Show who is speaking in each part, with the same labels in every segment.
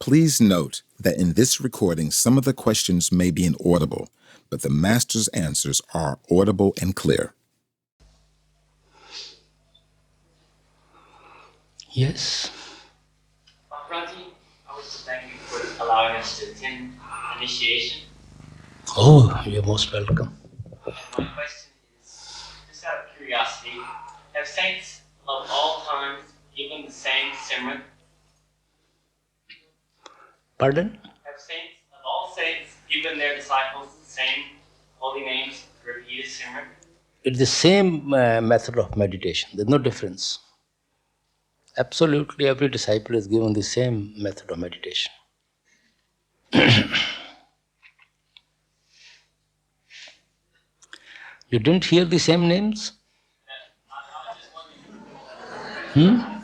Speaker 1: Please note that in this recording, some of the questions may be inaudible, but the Master's answers are audible and clear.
Speaker 2: Yes.
Speaker 3: Bhakti, I wish to thank you for allowing us to attend initiation.
Speaker 2: Oh, you're most welcome.
Speaker 3: My question is, just out of curiosity, have saints of all times given the same Simran?
Speaker 2: Pardon?
Speaker 3: Have saints of all saints given their disciples the same holy names, repeated Simran?
Speaker 2: It's the same method of meditation. There's no difference. Absolutely every disciple is given the same method of meditation. You didn't hear the same names?
Speaker 3: I was just wondering.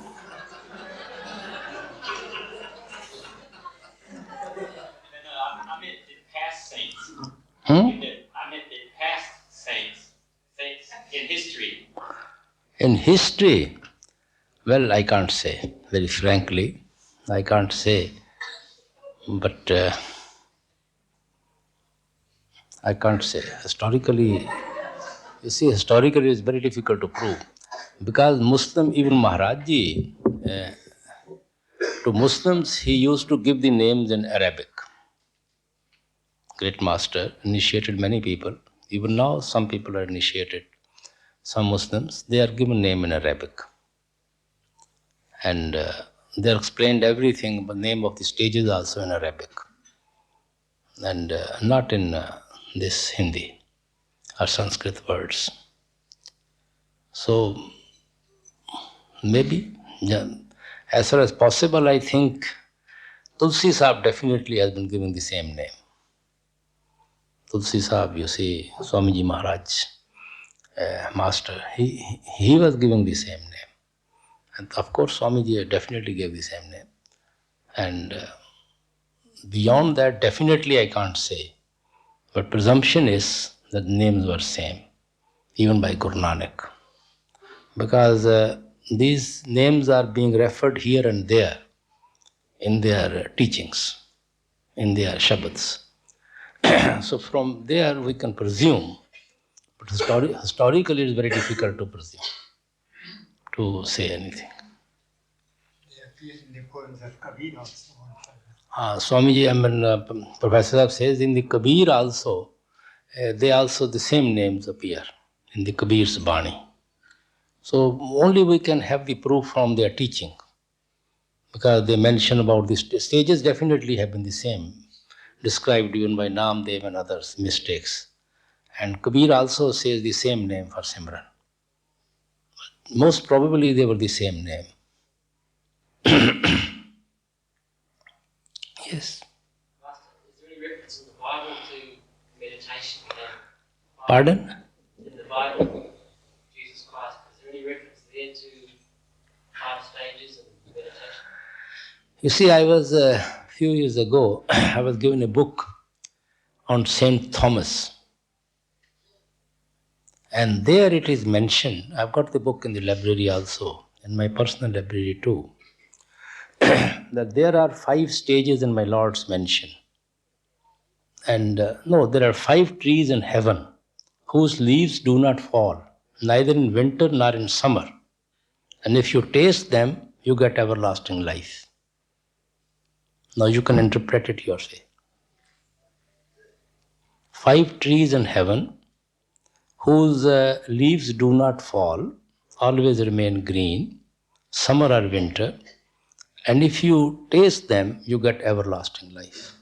Speaker 3: I meant the past saints. I meant the past saints in history.
Speaker 2: In history, well, I can't say, very frankly. I can't say. But I can't say. Historically, you see, historically it's very difficult to prove. Because Muslim, even Maharaj Ji, to Muslims, he used to give the names in Arabic. Great master initiated many people. Even now, some people are initiated. Some Muslims, they are given name in Arabic. And they are explained everything, but name of the stages also in Arabic. And not in this Hindi or Sanskrit words. So, maybe, yeah, as far as possible, I think Tulsi Sahib definitely has been given the same name. Tulsi Sahib, you see, Swamiji Maharaj, master, he was given the same name. And of course, Swamiji definitely gave the same name. And beyond that, definitely I can't say. But presumption is that names were same, even by Guru Nanak. Because these names are being referred here and there in their teachings, in their Shabads. So from there we can presume, but historically it is very difficult to presume, to say anything.
Speaker 4: They appear in the poems of Kabir also.
Speaker 2: Swamiji, Professor Sahib says in the Kabir also, they also the same names appear in the Kabir's Bani. So only we can have the proof from their teaching, because they mention about the stages definitely have been the same, described even by Namdev and others, mistakes. And Kabir also says the same name for Simran. Most probably they were the same name. Yes.
Speaker 3: Master, is there any reference in the Bible to meditation?
Speaker 2: Pardon?
Speaker 3: In the Bible, Jesus Christ, is there any reference there to 5 stages of meditation?
Speaker 2: You see, I was a few years ago, I was given a book on Saint Thomas. And there it is mentioned, I've got the book in the library also, in my personal library too, that there are 5 stages in my Lord's mention. And no, there are 5 trees in heaven whose leaves do not fall, neither in winter nor in summer. And if you taste them, you get everlasting life. Now you can interpret it your way. 5 trees in heaven whose leaves do not fall, always remain green, summer or winter, and if you taste them, you get everlasting life.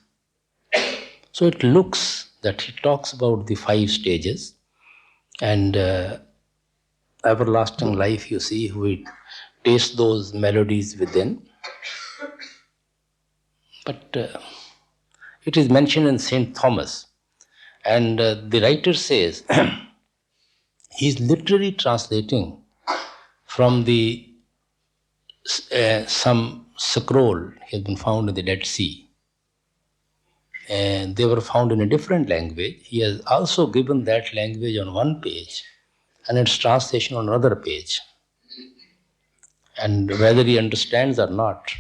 Speaker 2: So it looks that he talks about the 5 stages, and everlasting life, you see, we taste those melodies within. But it is mentioned in St. Thomas, and the writer says, he is literally translating from the some scroll has been found in the Dead Sea. And they were found in a different language. He has also given that language on one page and its translation on another page. And whether he understands or not,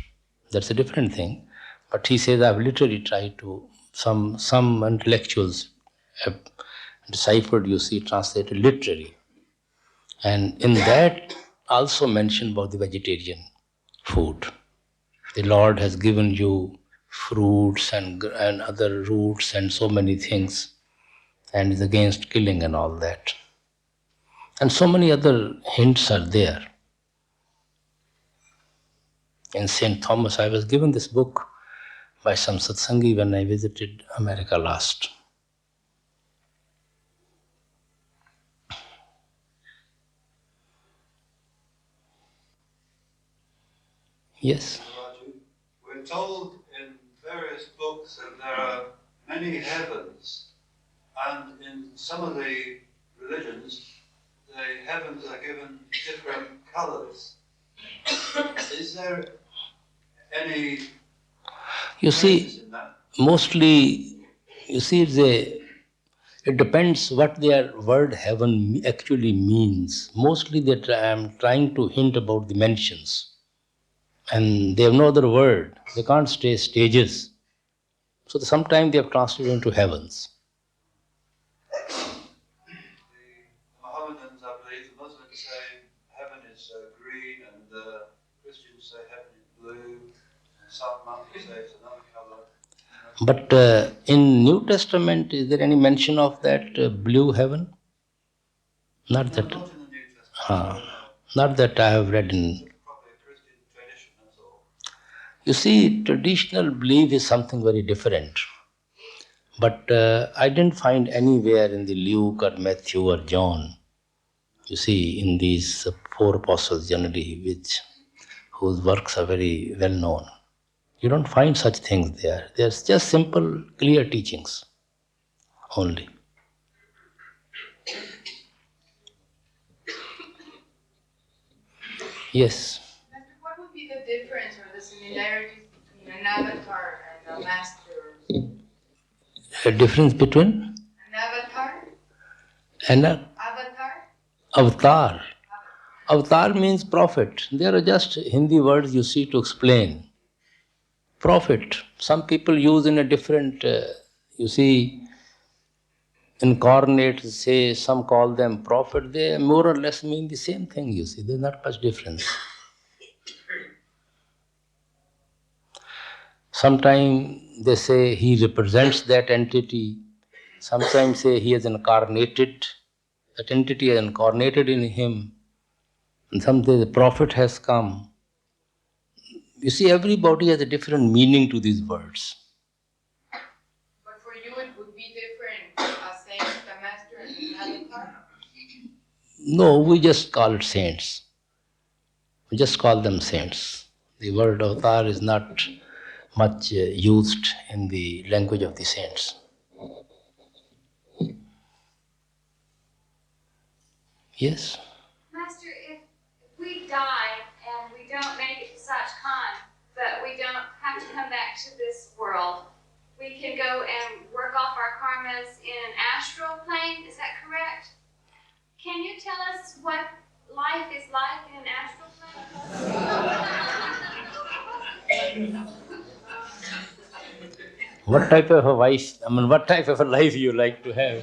Speaker 2: that's a different thing. But he says, I've literally tried to, some intellectuals have deciphered, translated literally. And in that also mentioned about the vegetarian food. The Lord has given you fruits and other roots and so many things, and is against killing and all that. And so many other hints are there. In St. Thomas, I was given this book by some satsangi when I visited America last. Yes.
Speaker 5: Raju, we're told in various books that there are many heavens, and in some of the religions, the heavens are given different colors. Is there any
Speaker 2: You see,
Speaker 5: basis in that?
Speaker 2: mostly, it depends what their word heaven actually means. Mostly I'm trying to hint about the mentions. And they have no other word. They can't stay stages. So sometimes they have translated into heavens.
Speaker 5: The Mohammedans, I believe, the Muslims say heaven is green, and the Christians say heaven is blue, and some monks say it's another color.
Speaker 2: But in New Testament, is there any mention of that blue heaven? Not that.
Speaker 5: Not in the New Testament.
Speaker 2: Not that I have read in.
Speaker 5: It's probably a Christian tradition, that's all.
Speaker 2: You see, traditional belief is something very different. But I didn't find anywhere in the Luke or Matthew or John, you see, in these four apostles generally, whose works are very well known. You don't find such things there. There's just simple, clear teachings only. Yes.
Speaker 6: Master, what would be the difference or the similarities between an avatar and a master?
Speaker 2: A difference between
Speaker 6: An avatar?
Speaker 2: an
Speaker 6: Avatar?
Speaker 2: avatar. Avatar means prophet. There are just Hindi words you see to explain. Prophet. Some people use in a different, incarnate, say, some call them prophet. They more or less mean the same thing, you see. There's not much difference. Sometimes they say he represents that entity. Sometimes say he has incarnated, that entity has incarnated in him. And sometimes the prophet has come. You see, everybody has a different meaning to these words.
Speaker 6: But for you it would be different, a saint, a master, and an avatar?
Speaker 2: No, we just call it saints. We just call them saints. The word avatar is not much used in the language of the saints. Yes?
Speaker 7: Master, if we die and we don't make it to Sachkhand, but we don't have to come back to this world, we can go and work off our karmas in an astral plane, is that correct? Can you tell us what life is like in an astral plane?
Speaker 2: What type of a wife, what type of a life you like to have?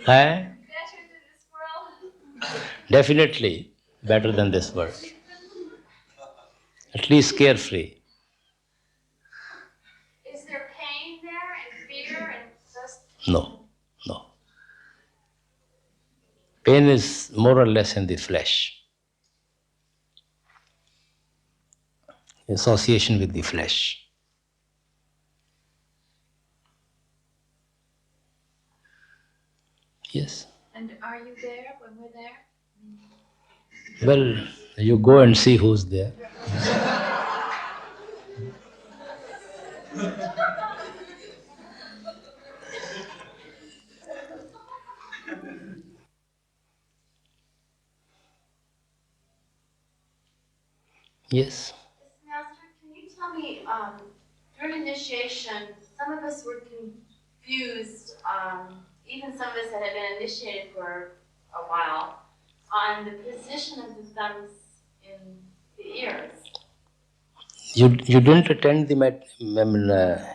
Speaker 2: Huh?
Speaker 7: Better than this world?
Speaker 2: Definitely better than this world. At least carefree.
Speaker 7: Is there pain there and fear and just...
Speaker 2: No. Pain is more or less in the flesh. Association with the flesh. Yes.
Speaker 6: And are you there when we're there?
Speaker 2: Well, you go and see who's there. Yes.
Speaker 7: Master, can you tell me, during initiation, some of us were confused, even some of us that had been initiated for a while, on the position of the thumbs in
Speaker 6: the ears.
Speaker 2: You didn't attend the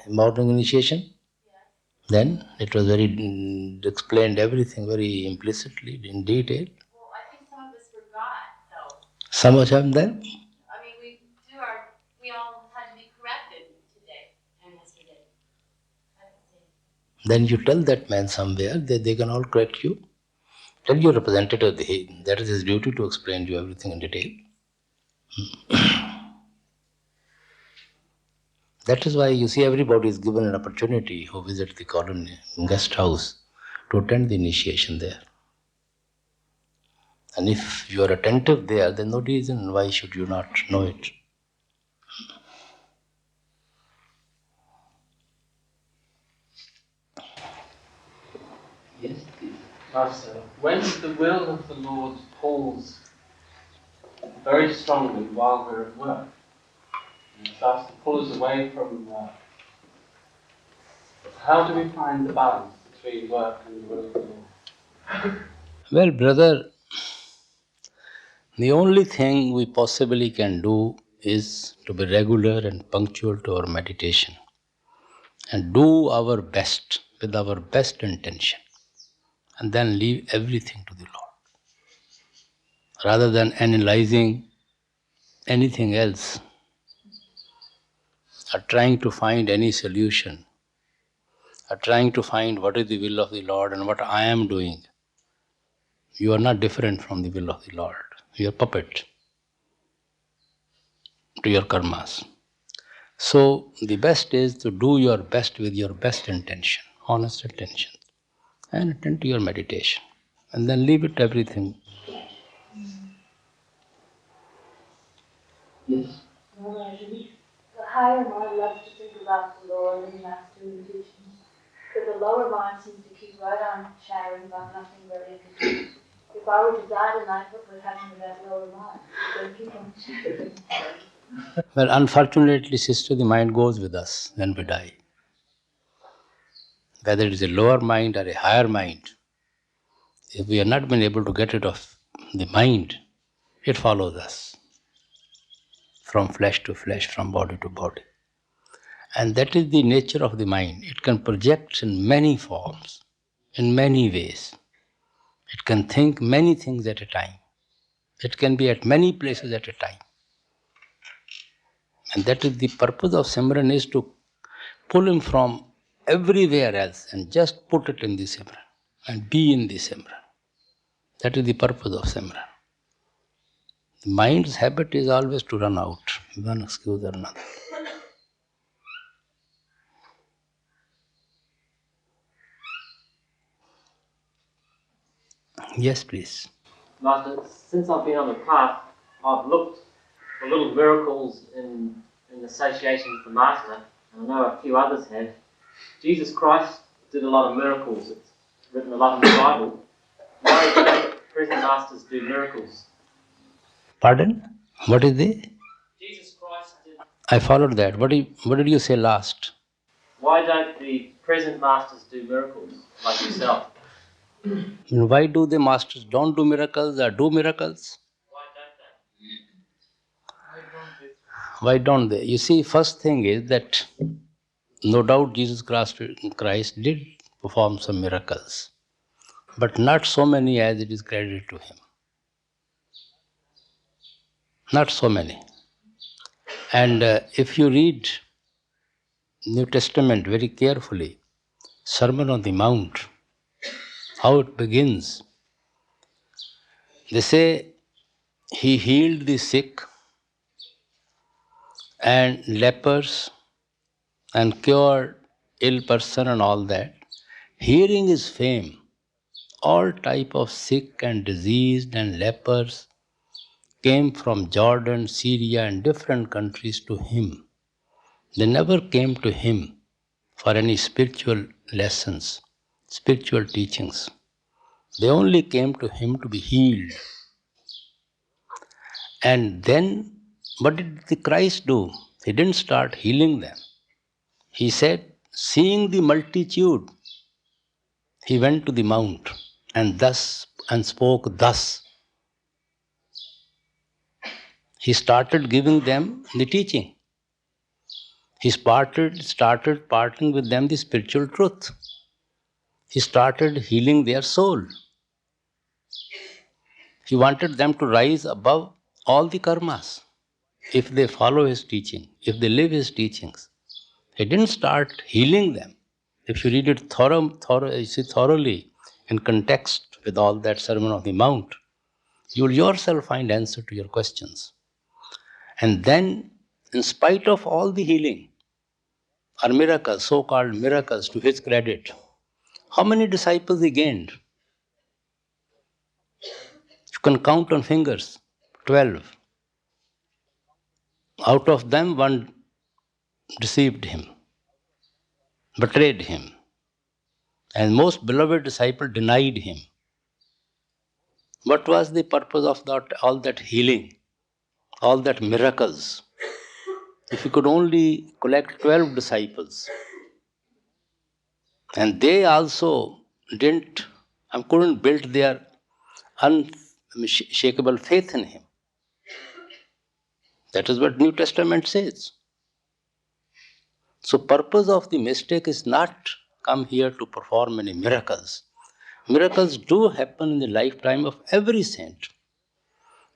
Speaker 2: morning initiation? Then it was very explained everything very implicitly, in detail.
Speaker 6: Well, I think some of us forgot, though.
Speaker 2: Some of them then?
Speaker 6: I mean, we all had to be corrected today and yesterday.
Speaker 2: Then you tell that man somewhere that they can all correct you. Tell your representative that is his duty to explain to you everything in detail. That is why you see everybody is given an opportunity who visits the colony guest house to attend the initiation there. And if you are attentive there, then no reason why should you not know it.
Speaker 8: Yes, Master. When the will of the Lord pulls very strongly while we're at work, and starts to pull us away from work, how do we find the balance between work and the will of the Lord?
Speaker 2: Well, brother, the only thing we possibly can do is to be regular and punctual to our meditation and do our best with our best intention and then leave everything to the Lord. Rather than analyzing anything else or trying to find any solution or trying to find what is the will of the Lord and what I am doing, you are not different from the will of the Lord. You are puppet to your karmas. So the best is to do your best with your best intention, honest intention, and attend to your meditation. And then leave it everything.
Speaker 8: Yes.
Speaker 9: The higher mind loves to think about the Lord and the Master and the teachings, but the lower mind seems to keep right on chattering about nothing very interesting. If I were to die tonight, what would happen to that lower mind? It would keep on chattering.
Speaker 2: Well, unfortunately, sister, the mind goes with us when we die. Whether it is a lower mind or a higher mind, if we have not been able to get rid of the mind, it follows us from flesh to flesh, from body to body. And that is the nature of the mind. It can project in many forms, in many ways. It can think many things at a time. It can be at many places at a time. And that is the purpose of Simran, is to pull him from everywhere else and just put it in the Simran and be in the Simran. That is the purpose of Simran. The mind's habit is always to run out, one excuse or another. Yes, please.
Speaker 8: Master, since I've been on the path, I've looked for little miracles in association with the Master, and I know a few others have. Jesus Christ did a lot of miracles. It's written a lot in the Bible. Why don't present Masters do miracles?
Speaker 2: Pardon? What is the?
Speaker 8: Jesus Christ did.
Speaker 2: I followed that. What did you say last?
Speaker 8: Why don't the present Masters do miracles like yourself?
Speaker 2: Why do the masters don't do miracles or do miracles?
Speaker 8: Why don't they?
Speaker 2: Why don't they? You see, first thing is that no doubt Jesus Christ did perform some miracles, but not so many as it is credited to him. Not so many. And if you read New Testament very carefully, Sermon on the Mount, how it begins, they say he healed the sick and lepers and cured ill person and all that. Hearing his fame, all type of sick and diseased and lepers came from Jordan, Syria and different countries to him. They never came to him for any spiritual lessons, spiritual teachings. They only came to him to be healed. And then, what did the Christ do? He didn't start healing them. He said, seeing the multitude, he went to the mount and spoke thus. he started giving them the teaching. He started parting with them the spiritual truth. He started healing their soul. He wanted them to rise above all the karmas if they follow his teaching, if they live his teachings. He didn't start healing them. If you read it thoroughly in context with all that Sermon on the Mount, you will yourself find answer to your questions. And then, in spite of all the healing, or miracles, so-called miracles to his credit, how many disciples he gained? You can count on fingers, 12. Out of them, one deceived him, betrayed him, and most beloved disciple denied him. What was the purpose of all that healing, all that miracles? If you could only collect 12 disciples, and they also couldn't build their unshakable faith in him. That is what New Testament says. So purpose of the mystic is not come here to perform any miracles. Miracles do happen in the lifetime of every saint,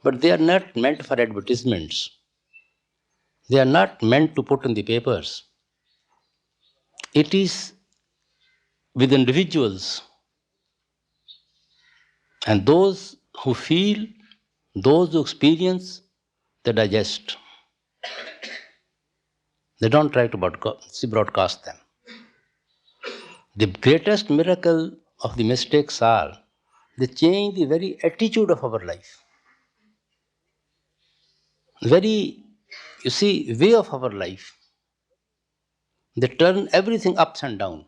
Speaker 2: but they are not meant for advertisements. They are not meant to put in the papers. It is with individuals, and those who feel, those who experience, they digest. They don't try to broadcast them. The greatest miracle of the mystics are they change the very attitude of our life. Way of our life. They turn everything ups and down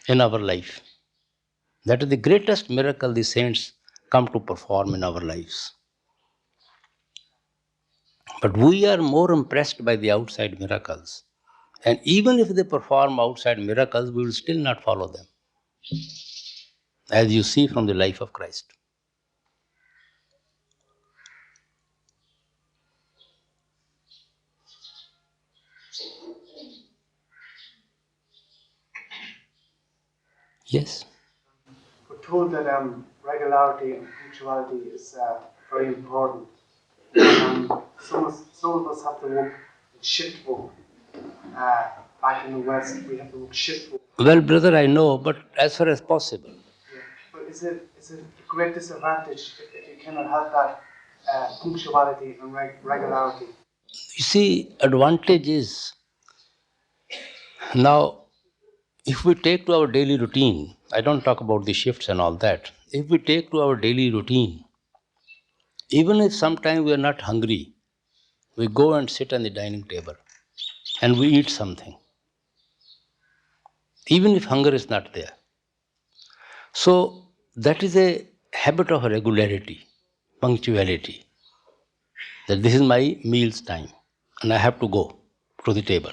Speaker 2: in our life. That is the greatest miracle the saints come to perform in our lives. But we are more impressed by the outside miracles. And even if they perform outside miracles, we will still not follow them. As you see from the life of Christ. Yes.
Speaker 10: We're told that regularity and punctuality is very important. Some of us have to work shift work. Back in the West, we have to work shift work.
Speaker 2: Well, brother, I know, but as far as possible.
Speaker 10: Yeah. But is it a great disadvantage if you cannot have that punctuality and regularity?
Speaker 2: You see, advantage is, now, if we take to our daily routine, I don't talk about the shifts and all that. If we take to our daily routine, even if sometimes we are not hungry, we go and sit on the dining table and we eat something. Even if hunger is not there. So that is a habit of regularity, punctuality. That this is my meals time and I have to go to the table.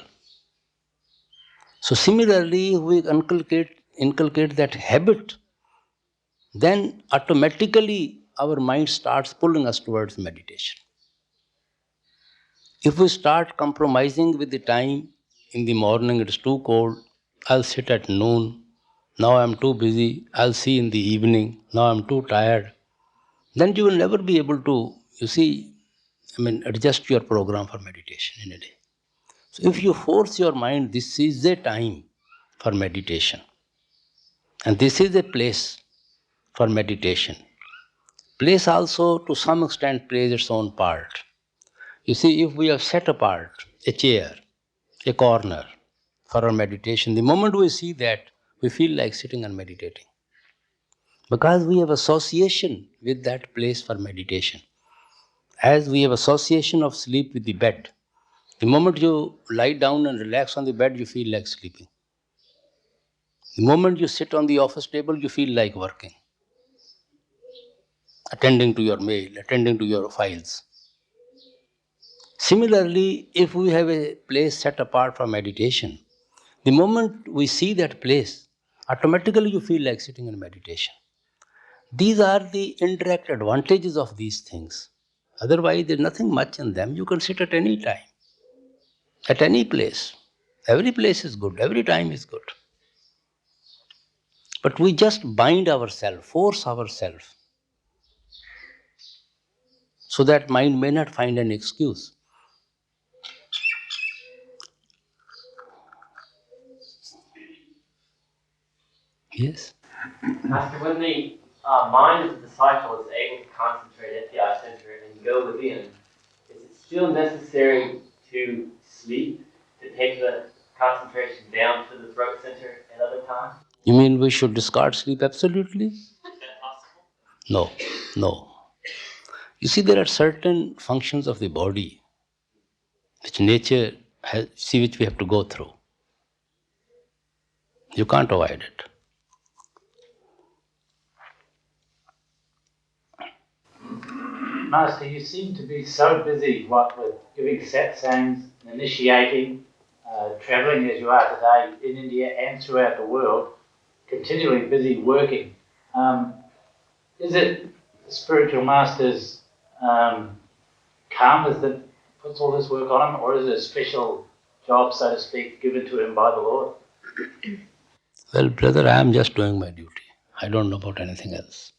Speaker 2: So similarly, we inculcate that habit, then automatically our mind starts pulling us towards meditation. If we start compromising with the time, in the morning it is too cold, I'll sit at noon, now I'm too busy, I'll see in the evening, now I'm too tired, then you will never be able to, adjust your program for meditation in a day. So if you force your mind, this is the time for meditation. And this is a place for meditation. Place also to some extent plays its own part. You see, if we have set apart a chair, a corner for our meditation, the moment we see that, we feel like sitting and meditating. Because we have association with that place for meditation. As we have association of sleep with the bed, the moment you lie down and relax on the bed, you feel like sleeping. The moment you sit on the office table, you feel like working, attending to your mail, attending to your files. Similarly, if we have a place set apart for meditation, the moment we see that place, automatically you feel like sitting in meditation. These are the indirect advantages of these things. Otherwise, there's nothing much in them. You can sit at any time, at any place. Every place is good, every time is good. But we just bind ourselves, force ourselves, so that mind may not find an excuse. Yes.
Speaker 8: Master, when the mind of the disciple is able to concentrate at the eye center and go within, is it still necessary to sleep to take the concentration down to the throat center at other times?
Speaker 2: You mean we should discard sleep? Absolutely.
Speaker 8: Is that possible?
Speaker 2: No, no. You see, there are certain functions of the body which nature has, which we have to go through. You can't avoid it.
Speaker 11: Master, you seem to be so busy, with giving satsangs, initiating, traveling as you are today in India and throughout the world, continually busy working. Is it the spiritual master's karmas that puts all this work on him, or is it a special job, so to speak, given to him by the Lord?
Speaker 2: Well, brother, I am just doing my duty. I don't know about anything else.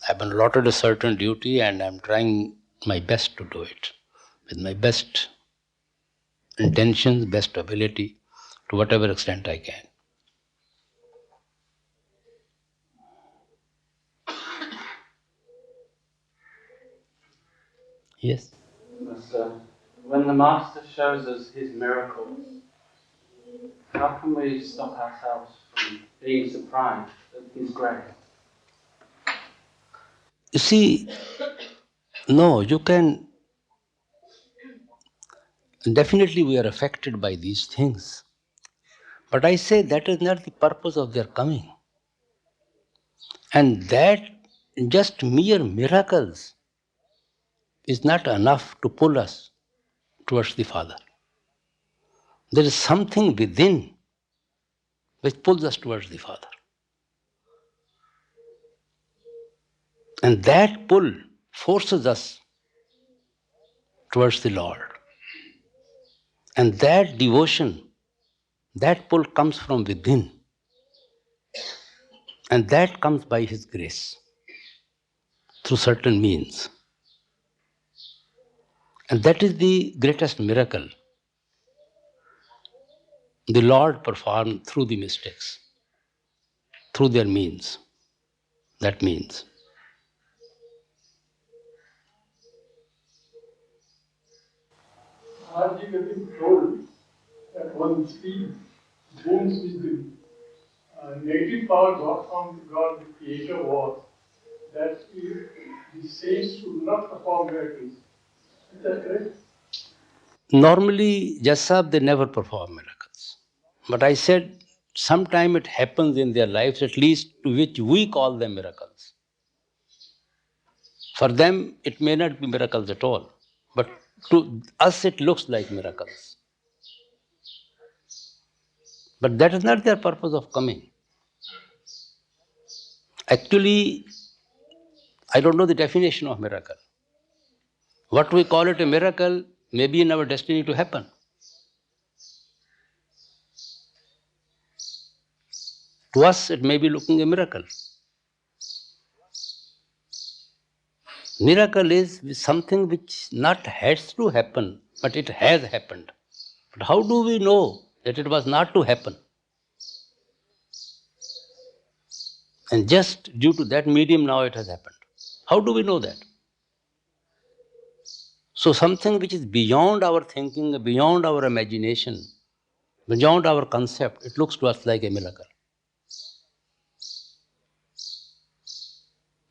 Speaker 2: I've been allotted a certain duty and I'm trying my best to do it with my best intentions, best ability, to whatever extent I can. Yes?
Speaker 11: Master, when the Master shows us his miracles, how can we stop ourselves from being surprised at his grace?
Speaker 2: You see, no, you can. Definitely we are affected by these things. But I say that is not the purpose of their coming. And that just mere miracles is not enough to pull us towards the Father. There is something within which pulls us towards the Father. And that pull forces us towards the Lord. And that devotion, that pull comes from within. And that comes by His grace, through certain means. And that is the greatest miracle the Lord performed through the mystics, through their means. That means.
Speaker 12: As you have been told that one speaks dreams with the negative power got from God, the Creator was, that the saints should not perform miracles. Is that correct?
Speaker 2: Normally, Jasab, they never perform miracles. But I said, sometime it happens in their lives, at least to which we call them miracles. For them, it may not be miracles at all. But to us, it looks like miracles. But that is not their purpose of coming. Actually, I don't know the definition of miracle. What we call it a miracle may be in our destiny to happen. To us, it may be looking a miracle. Miracle is something which not has to happen, but it has happened. But how do we know that it was not to happen? And just due to that medium now it has happened. How do we know that? So something which is beyond our thinking, beyond our imagination, beyond our concept, it looks to us like a miracle.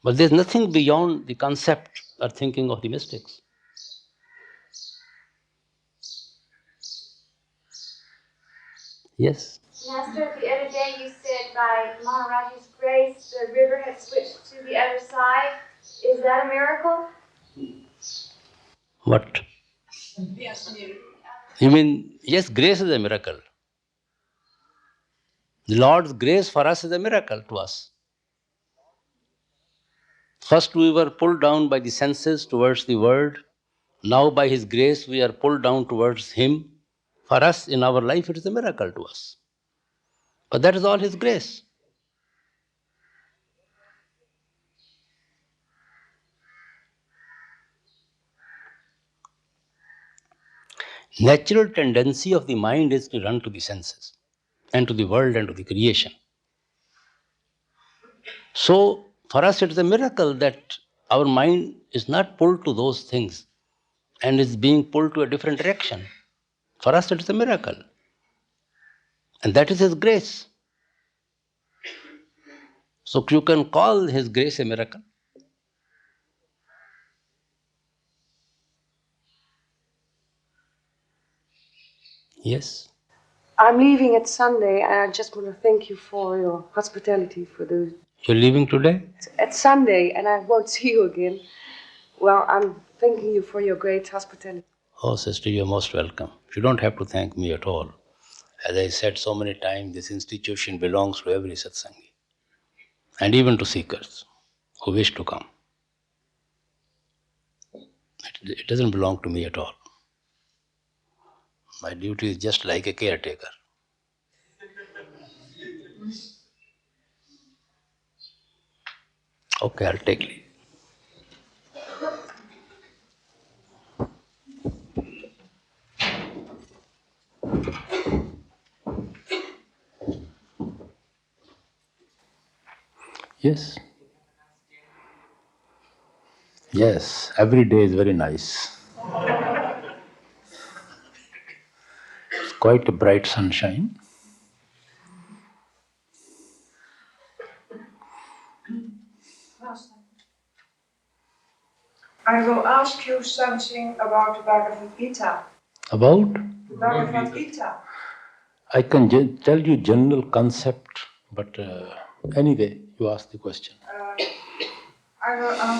Speaker 2: But there's nothing beyond the concept or thinking of the mystics. Yes?
Speaker 7: Master, the other day you said by Maharaji's grace the river had switched to the other side. Is that a miracle?
Speaker 2: What?
Speaker 7: Yes,
Speaker 2: You mean, yes, grace is a miracle. The Lord's grace for us is a miracle to us. First we were pulled down by the senses towards the world. Now by His grace we are pulled down towards Him. For us in our life it is a miracle to us. But that is all His grace. Natural tendency of the mind is to run to the senses and to the world and to the creation. So for us it is a miracle that our mind is not pulled to those things and is being pulled to a different direction. For us it is a miracle. And that is His grace. So you can call His grace a miracle. Yes.
Speaker 13: I'm leaving at Sunday, and I just want to thank you for your hospitality for the.
Speaker 2: You're leaving today?
Speaker 13: At Sunday, and I won't see you again. Well, I'm thanking you for your great hospitality.
Speaker 2: Oh, sister, you're most welcome. You don't have to thank me at all. As I said so many times, this institution belongs to every satsangi, and even to seekers who wish to come. It doesn't belong to me at all. My duty is just like a caretaker. Okay, I'll take leave. Yes. Yes, every day is very nice. It's quite a bright sunshine.
Speaker 14: I will ask you something about the Bhagavad Gita.
Speaker 2: About?
Speaker 14: Bhagavad Gita.
Speaker 2: I can tell you general concept, but anyway, you ask the question.
Speaker 14: I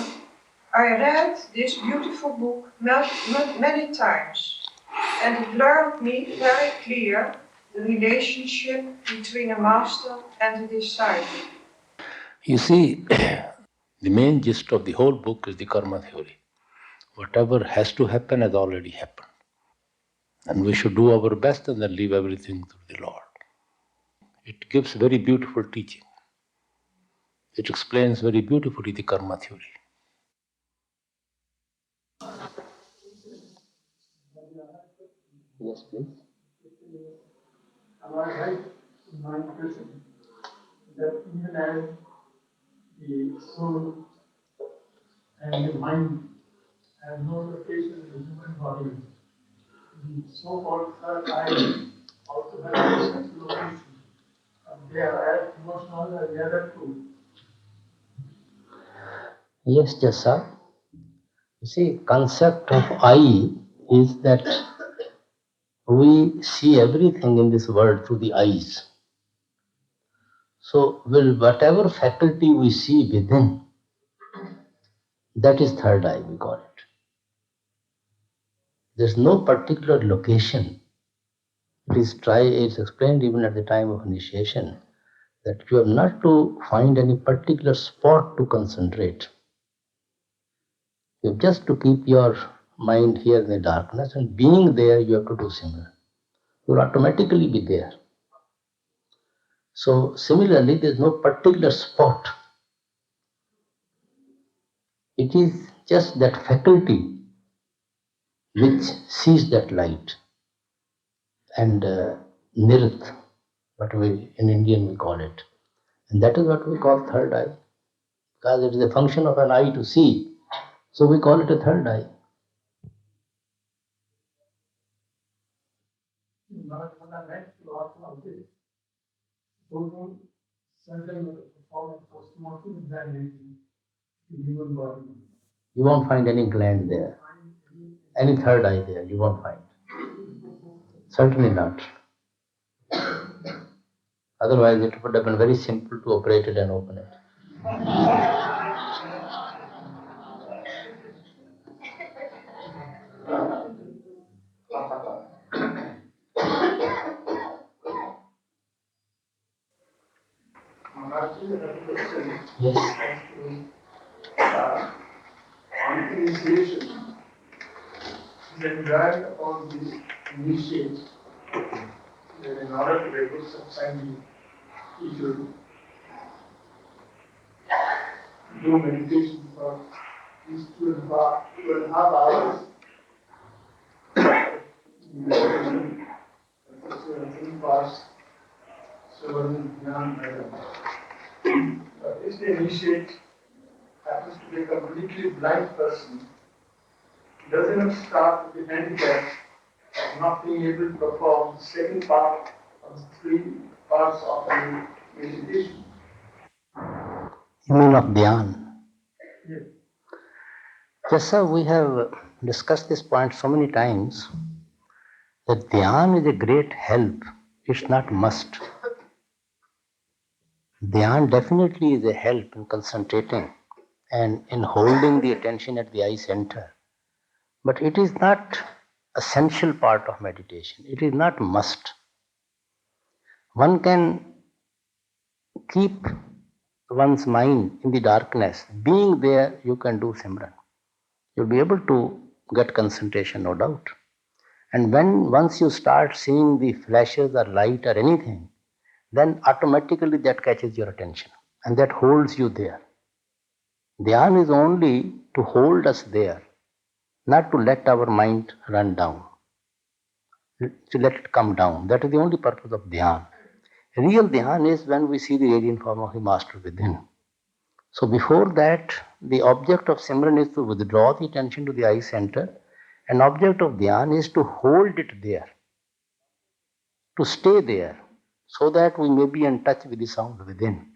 Speaker 14: read this beautiful book many times, and it learned me very clear the relationship between a master and a disciple.
Speaker 2: You see, the main gist of the whole book is the karma theory. Whatever has to happen has already happened. And we should do our best and then leave everything to the Lord. It gives very beautiful teaching. It explains very beautifully the karma theory. Yes, please.
Speaker 12: Am I right in my impression that even as the soul and the mind have no location in the human body, the so-called third eye also has a location. And they are as emotional as the other two.
Speaker 2: Yes, Jassa. You see, concept of I is that we see everything in this world through the eyes. So, whatever faculty we see within, that is third eye, we call it. There's no particular location. It's explained even at the time of initiation that you have not to find any particular spot to concentrate. You have just to keep your mind here in the darkness, and being there, you have to do similar. You will automatically be there. So, similarly, there is no particular spot. It is just that faculty which sees that light. And nirth, what we in Indian we call it. And that is what we call third eye. Because it is a function of an eye to see. So we call it a third eye.
Speaker 12: When I met you of this, those certainly perform a post-mortem examination in human body.
Speaker 2: You won't find any gland there. Any third eye there, you won't find. Certainly not. Otherwise, it would have been very simple to operate it and open it.
Speaker 12: Yes. then guide upon the initiate that in order to be a good satsang, he should do meditation for these 2.5 hours. Meditation, fast, but if the initiate happens to be a completely blind person, he doesn't start with the handicap of not being able to perform the second part of the 3 parts of the meditation.
Speaker 2: You mean of dhyan?
Speaker 12: Yes.
Speaker 2: Yes, sir, we have discussed this point so many times that dhyan is a great help. It's not must. Dhyan definitely is a help in concentrating and in holding the attention at the eye center. But it is not essential part of meditation. It is not must. One can keep one's mind in the darkness. Being there, you can do Simran. You'll be able to get concentration, no doubt. And once you start seeing the flashes or light or anything, then automatically that catches your attention and that holds you there. Dhyan is only to hold us there, not to let our mind run down, to let it come down. That is the only purpose of dhyan. Real dhyan is when we see the radiant form of the Master within. So before that, the object of Simran is to withdraw the attention to the eye center, and object of dhyan is to hold it there, to stay there, so that we may be in touch with the sound within.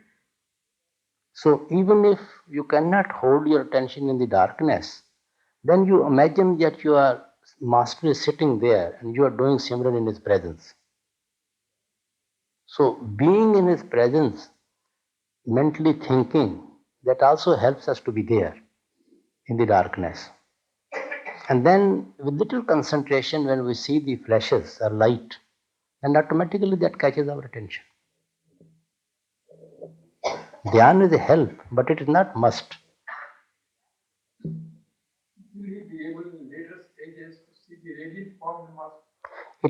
Speaker 2: So even if you cannot hold your attention in the darkness, then you imagine that your Master is sitting there and you are doing Simran in his presence. So being in his presence, mentally thinking, that also helps us to be there in the darkness. And then with little concentration, when we see the flashes or light, then automatically that catches our attention. Dhyan is a help, but it is not must.
Speaker 12: Will he be able in later stages to see the radiant form of the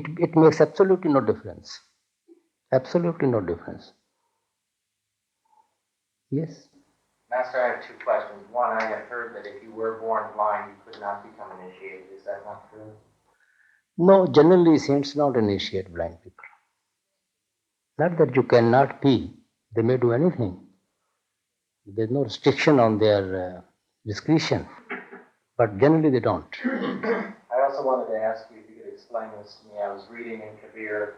Speaker 12: Master?
Speaker 2: It makes absolutely no difference. Absolutely no difference. Yes?
Speaker 15: Master, I have 2 questions. One, I have heard that if you were born blind, you could not become initiated. Is that not true?
Speaker 2: No, generally saints don't initiate blind people. Not that you cannot be. They may do anything. There's no restriction on their discretion. But generally they don't.
Speaker 15: I also wanted to ask you if you could explain this to me. I was reading in Kabir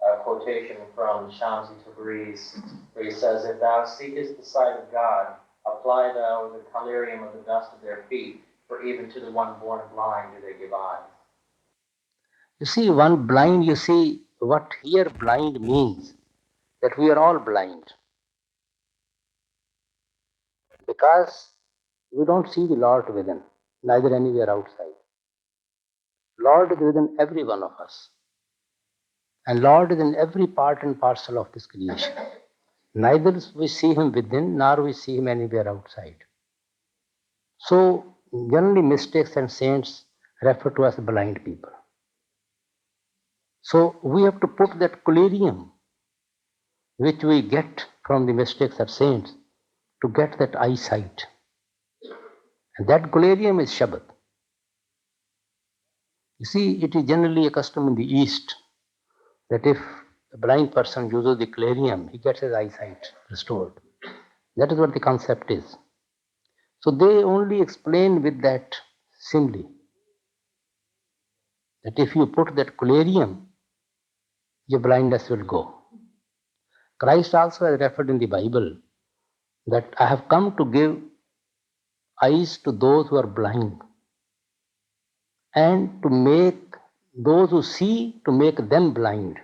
Speaker 15: a quotation from Shamsi Tabriz, where he says, "If thou seekest the sight of God, apply thou the collyrium of the dust of their feet, for even to the one born blind do they give eyes."
Speaker 2: You see, one blind, you see, what here blind means, that we are all blind. Because we don't see the Lord within, neither anywhere outside. Lord is within every one of us. And Lord is in every part and parcel of this creation. Neither we see him within, nor we see him anywhere outside. So, generally mystics and saints refer to us as blind people. So, we have to put that collyrium which we get from the mystics or saints to get that eyesight. And that collyrium is Shabad. You see, it is generally a custom in the East that if a blind person uses the collyrium, he gets his eyesight restored. That is what the concept is. So they only explain with that simile, that if you put that collyrium, your blindness will go. Christ also has referred in the Bible that I have come to give eyes to those who are blind and to make those who see, to make them blind.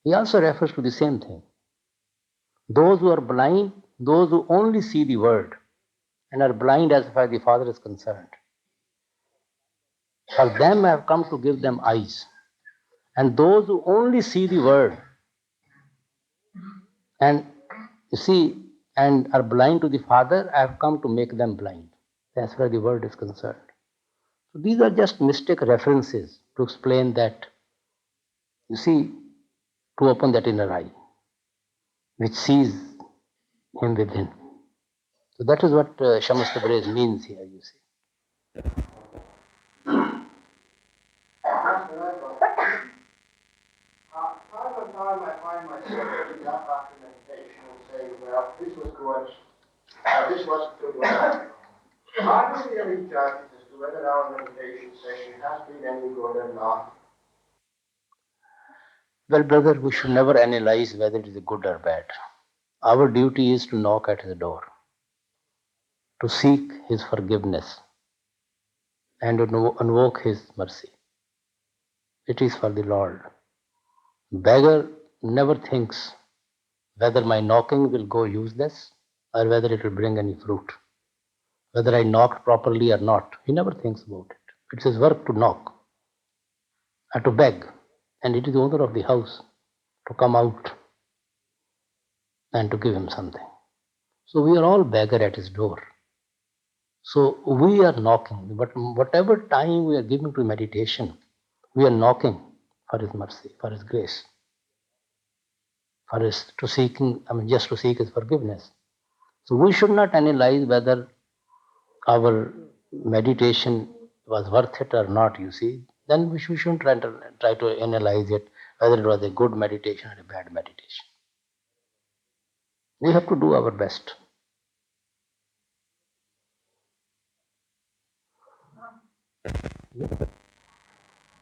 Speaker 2: He also refers to the same thing. Those who are blind, those who only see the word and are blind as far as the Father is concerned. For them I have come to give them eyes. And those who only see the word and you see and are blind to the Father, I have come to make them blind as far as the word is concerned. So these are just mistake references to explain that, you see, to open that inner eye, which sees him within. So that is what Shamas Tabriz means here, you see.
Speaker 10: Time and time I find myself getting up after meditation and saying, well, this was good, this wasn't so good. Are there any judges as to whether our meditation session has been any good or not?
Speaker 2: Well, brother, we should never analyze whether it is good or bad. Our duty is to knock at his door, to seek his forgiveness, and to invoke his mercy. It is for the Lord. Beggar never thinks whether my knocking will go useless or whether it will bring any fruit. Whether I knocked properly or not, he never thinks about it. It's his work to knock and to beg, and it is the owner of the house to come out and to give him something. So we are all beggar at his door. So we are knocking, but whatever time we are giving to meditation, we are knocking for his mercy, for his grace, for his just to seek his forgiveness. So we should not analyze whether our meditation was worth it or not, you see. Then we shouldn't try to analyze it, whether it was a good meditation or a bad meditation. We have to do our best.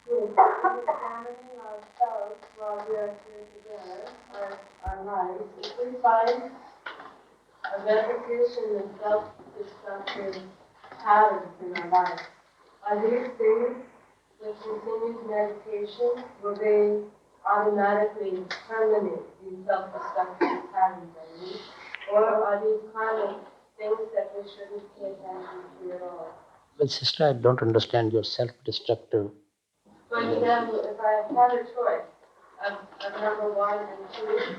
Speaker 9: Examining ourselves while we are here together, our lives, if we find a repetition of self-destructive patterns in our life, are these things with continued meditation, will they automatically terminate these self-destructive patterns, or are these kind of things that we shouldn't pay attention to at all?
Speaker 2: Well, sister, I don't understand your self-destructive.
Speaker 9: For example, if I had a choice of number 1 and 2,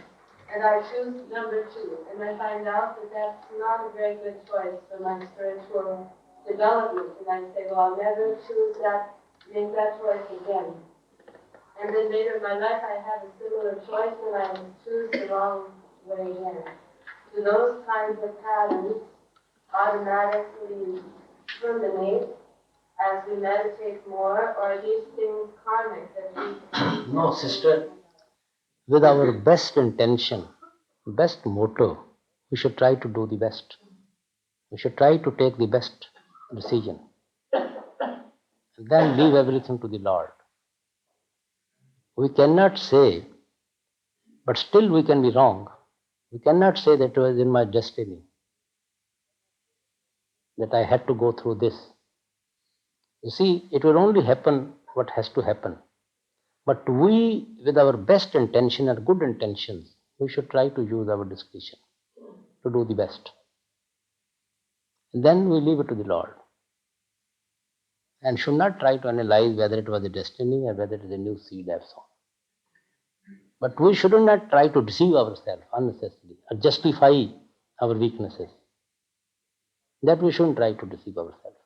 Speaker 9: and I choose number 2, and I find out that that's not a very good choice for my spiritual development, and I say, well, I'll never make that choice again. And then later in my life I have a similar choice and I choose the wrong way again. Do those kinds of patterns automatically terminate as we meditate more, or are these things karmic that we...
Speaker 2: No, sister. With our best intention, best motto, we should try to do the best. We should try to take the best decision. And then leave everything to the Lord. We cannot say, but still we can be wrong. We cannot say that it was in my destiny, that I had to go through this. You see, it will only happen what has to happen. But we, with our best intention and good intentions, we should try to use our discretion to do the best. And then we leave it to the Lord. And should not try to analyze whether it was a destiny or whether it is a new seed I've sown. But we should not try to deceive ourselves unnecessarily or justify our weaknesses. That we shouldn't try to deceive ourselves.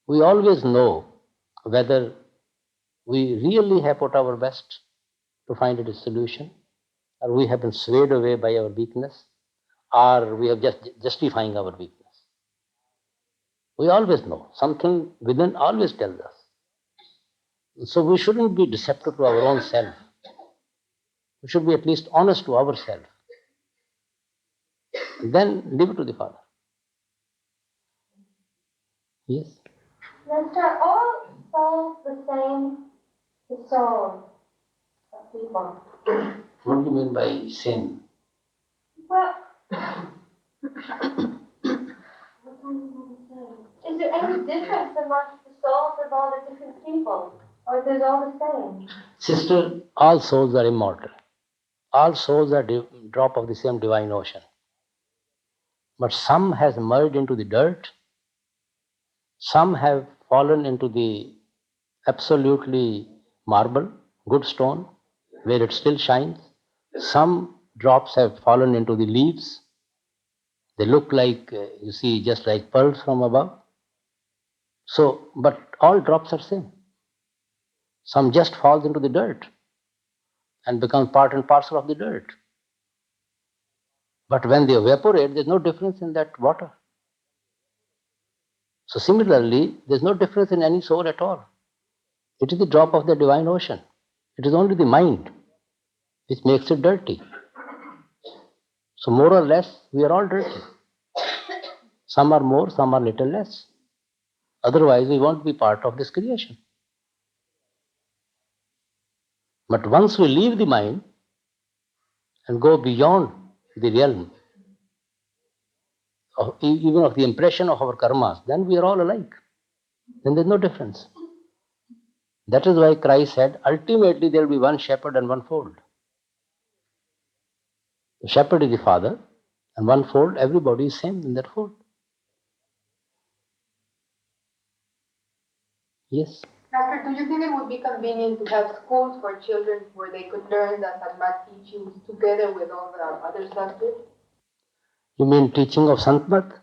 Speaker 2: We always know whether we really have put our best to find a solution, or we have been swayed away by our weakness, or we are just justifying our weakness. We always know. Something within always tells us. So we shouldn't be deceptive to our own self. We should be at least honest to ourselves. And then leave it to the Father. Yes?
Speaker 9: Master, are all souls the same? The souls of people.
Speaker 2: What do you mean by sin?
Speaker 9: Well, is there any difference amongst the souls of all the different people? Or they're all the same?
Speaker 2: Sister, all souls are immortal. All souls are drop of the same divine ocean. But some has merged into the dirt. Some have fallen into the absolutely marble, good stone, where it still shines. Some drops have fallen into the leaves. They look like, you see, just like pearls from above. So, but all drops are same. Some just falls into the dirt and becomes part and parcel of the dirt. But when they evaporate, there's no difference in that water. So similarly, there's no difference in any soul at all. It is the drop of the divine ocean. It is only the mind which makes it dirty. So more or less, we are all dirty. Some are more, some are little less. Otherwise, we won't be part of this creation. But once we leave the mind and go beyond the realm, even of the impression of our karmas, then we are all alike. Then there's no difference. That is why Christ said, ultimately there will be one shepherd and one fold. The shepherd is the father, and one fold, everybody is same in that fold. Yes.
Speaker 6: Master, do you think it would be convenient to have schools for children where they could learn the Satmat teachings together with all the other subjects?
Speaker 2: You mean teaching of Santmat?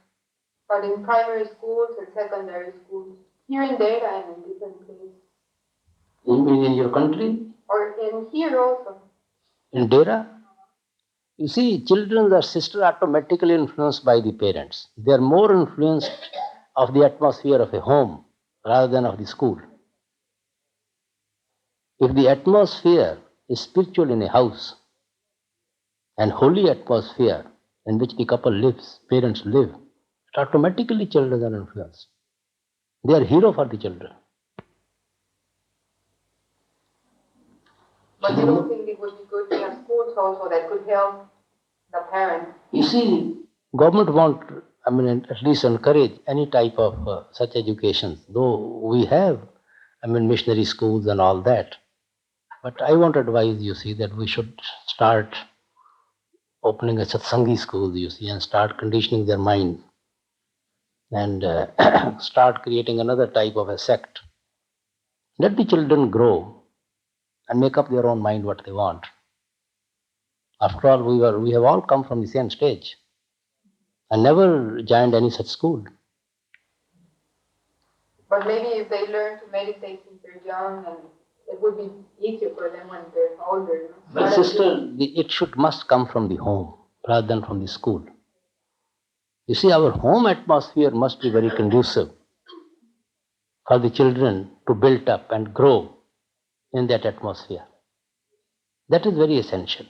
Speaker 6: But in primary schools and secondary schools, here in Dera and in different places.
Speaker 2: You mean in your country?
Speaker 6: Or in here also.
Speaker 2: In Dera? You see, children are still automatically influenced by the parents. They are more influenced of the atmosphere of a home rather than of the school. If the atmosphere is spiritual in a house and holy atmosphere in which the couple lives, parents live, automatically children are influenced. They are hero for the children.
Speaker 6: But you don't think it would be good to have schools also that could help the parents?
Speaker 2: You see, government won't, at least encourage any type of such education, though we have, missionary schools and all that. But I won't advise, you see, that we should start opening a satsangi school, you see, and start conditioning their mind and start creating another type of a sect. Let the children grow and make up their own mind what they want. After all, we have all come from the same stage and never joined any such school.
Speaker 6: But maybe if they learn to meditate since they're young, and it would be easier for them when they're older. You know?
Speaker 2: But sister, it must come from the home rather than from the school. You see, our home atmosphere must be very conducive for the children to build up and grow in that atmosphere. That is very essential.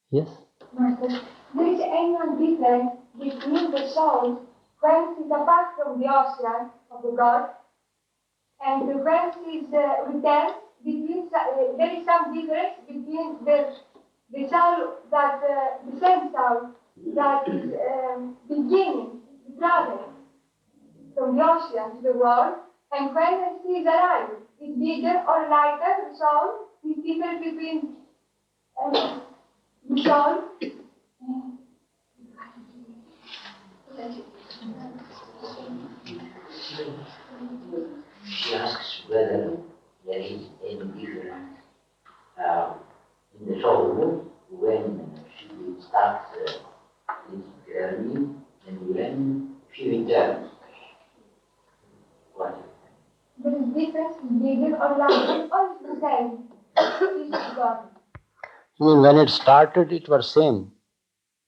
Speaker 2: Yes?
Speaker 9: Master, there is any difference between the soul when it is apart from the ocean of the God and when it is returned? There is some difference between the soul that the same soul that is beginning to travel from the ocean to the world, and when it is arrived, it's bigger or lighter. The soul is different between the soul.
Speaker 16: She asks whether there is any difference in the soul when she starts this journey and when she returns. What?
Speaker 9: There is difference bigger or lighter, or it's the same. It's God.
Speaker 2: I mean, when it started, it was same.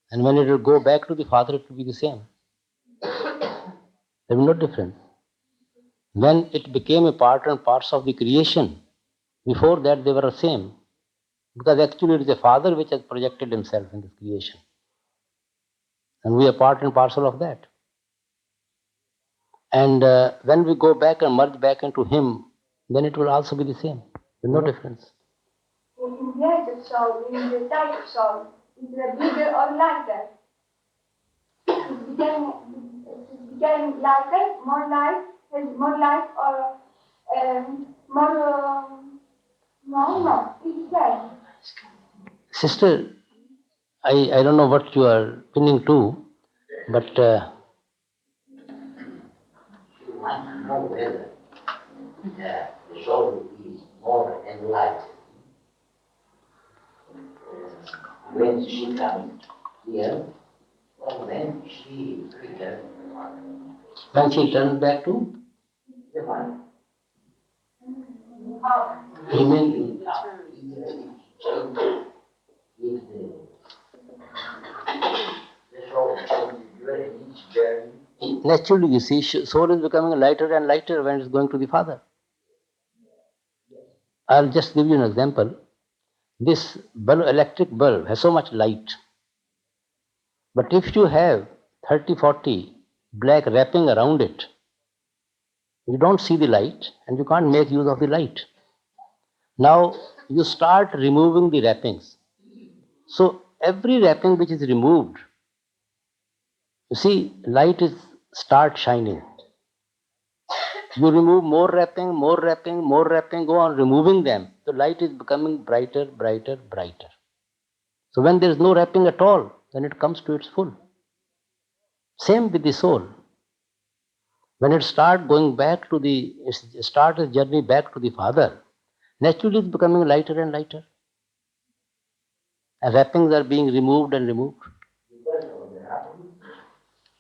Speaker 2: And when it will go back to the Father, it will be the same. There will be no difference. When it became a part and parcel of the creation, before that they were the same. Because actually it is the Father which has projected himself in this creation. And we are part and parcel of that. And when we go back and merge back into him, then it will also be the same. There is no difference.
Speaker 9: In the lighter soul, in the type of soul, is it bigger or lighter? It became lighter, more light, or more. No, it's dead.
Speaker 2: Sister, I don't know what you are pinning to, but
Speaker 16: You want to know whether the soul is more enlightened when she comes here, well, then she returns
Speaker 2: When she turns back to
Speaker 16: the father.
Speaker 2: remaining.
Speaker 16: If the soul changes during each journey,
Speaker 2: Naturally, you see, soul is becoming lighter and lighter when it's going to the Father. I'll just give you an example. This bulb, electric bulb has so much light. But if you have 30, 40 black wrapping around it, you don't see the light and you can't make use of the light. Now you start removing the wrappings. So every wrapping which is removed, you see, light is start shining. You remove more wrapping, more wrapping, more wrapping, go on removing them. The light is becoming brighter, brighter, brighter. So when there is no wrapping at all, then it comes to its full. Same with the soul. When it starts going back to start its journey back to the Father, naturally it's becoming lighter and lighter. And wrappings are being removed and removed.
Speaker 16: because of the wrapping,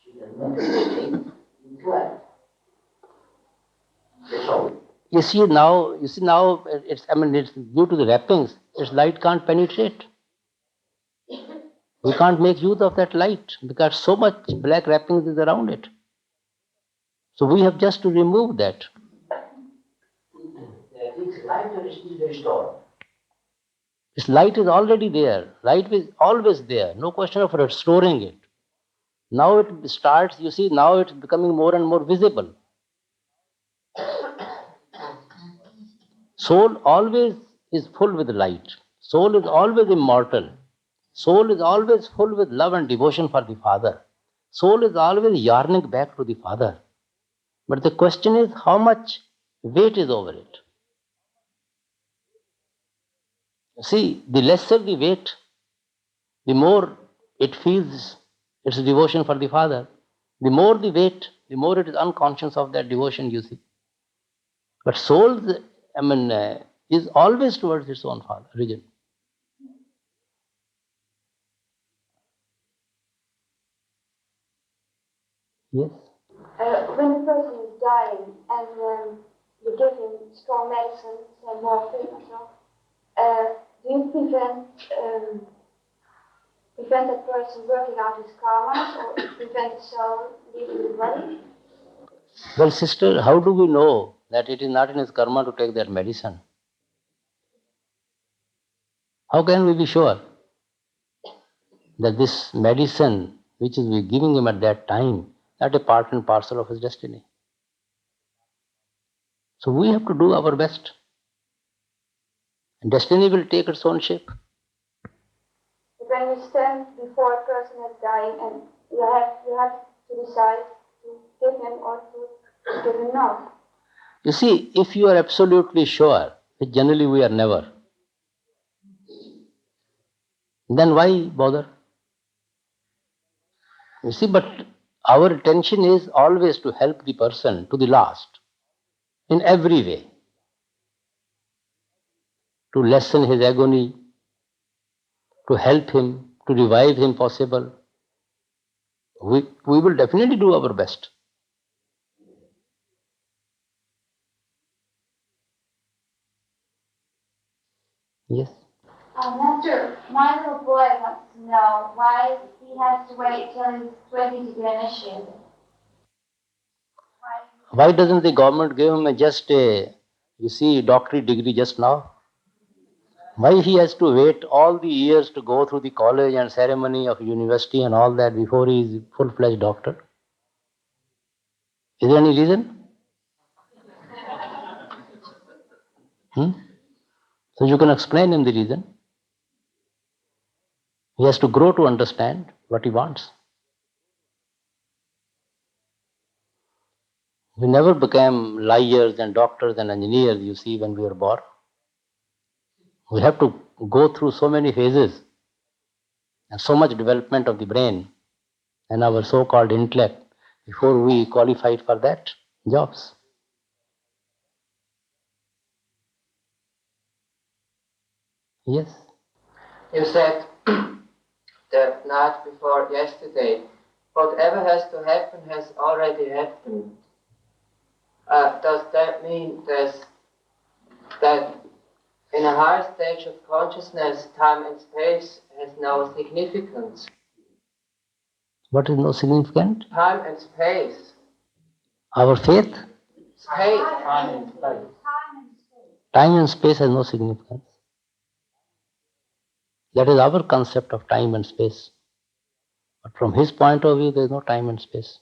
Speaker 16: she does not change into light. The soul.
Speaker 2: You see now it's due to the wrappings, its light can't penetrate. We can't make use of that light because so much black wrappings is around it. So we have just to remove that.
Speaker 16: Its light is restored.
Speaker 2: Its light is already there. Light is always there. No question of restoring it. Now it starts, you see, now it's becoming more and more visible. Soul always is full with light. Soul is always immortal. Soul is always full with love and devotion for the Father. Soul is always yearning back to the Father. But the question is how much weight is over it. See, the lesser the weight, the more it feels its devotion for the Father. The more the weight, the more it is unconscious of that devotion, you see. But soul, is always towards its own Father, origin. Yes.
Speaker 9: When a person is dying and you give him strong medicines and morphine and so on, do you prevent that person working out his karma or prevent the soul leaving the body?
Speaker 2: Well, sister, how do we know that it is not in his karma to take that medicine? How can we be sure that this medicine which is we giving him at that time, that a part and parcel of his destiny? So we have to do our best. And destiny will take its own shape.
Speaker 9: When you stand before a person that's dying and you have to decide to give him or to give him not.
Speaker 2: You see, if you are absolutely sure, which generally we are never, then why bother? You see, but our attention is always to help the person to the last, in every way. To lessen his agony, to help him, to revive him possible. We will definitely do our best. Yes.
Speaker 7: Master, my little boy wants to know why he has to wait till he's 20 to get initiated.
Speaker 2: Why doesn't the government give him just a, doctorate degree just now? Why he has to wait all the years to go through the college and ceremony of university and all that before he is a full-fledged doctor? Is there any reason? So you can explain him the reason. He has to grow to understand what he wants. We never became lawyers and doctors and engineers, you see, when we were born. We have to go through so many phases and so much development of the brain and our so-called intellect before we qualified for that jobs. Yes.
Speaker 16: You said
Speaker 17: the night before yesterday. Whatever has to happen has already happened. Does that mean that in a higher stage of consciousness, time and space has no significance?
Speaker 2: What is no significant?
Speaker 17: Time and space.
Speaker 2: Our faith?
Speaker 17: Space.
Speaker 2: Time and space. Time and space has no significance. That is our concept of time and space. But from his point of view, there is no time and space.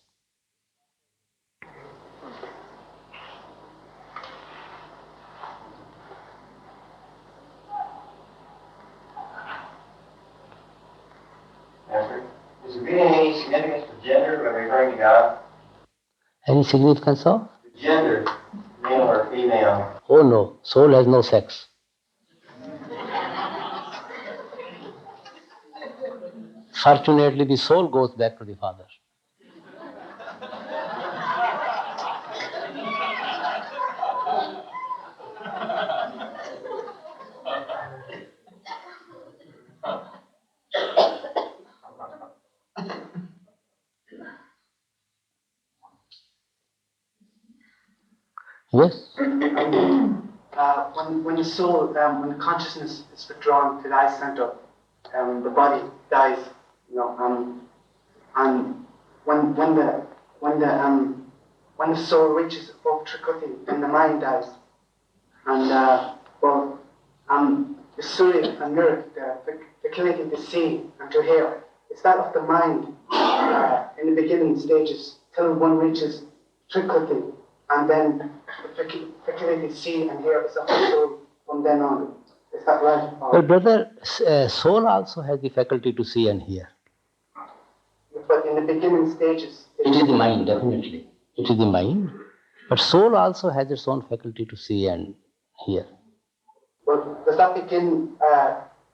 Speaker 15: Is there really any significance to gender when referring to God?
Speaker 2: Any significance of?
Speaker 15: Gender, male or female.
Speaker 2: Oh no, soul has no sex. Fortunately, the soul goes back to the Father. Yes.
Speaker 10: When the soul, when consciousness is withdrawn to the eye center, the body dies. And when the soul reaches above Trikuti, then the mind dies. And the Surya and Nur, the ability to see and to hear, it's that of the mind in the beginning stages till one reaches Trikuti, and then the ability to see and hear is of the soul from then on. Is that right?
Speaker 2: Well, brother, soul also has the faculty to see and hear.
Speaker 10: But in the beginning stages,
Speaker 2: it is the mind, definitely. It is the mind. But soul also has its own faculty to see and hear.
Speaker 10: Well, does that begin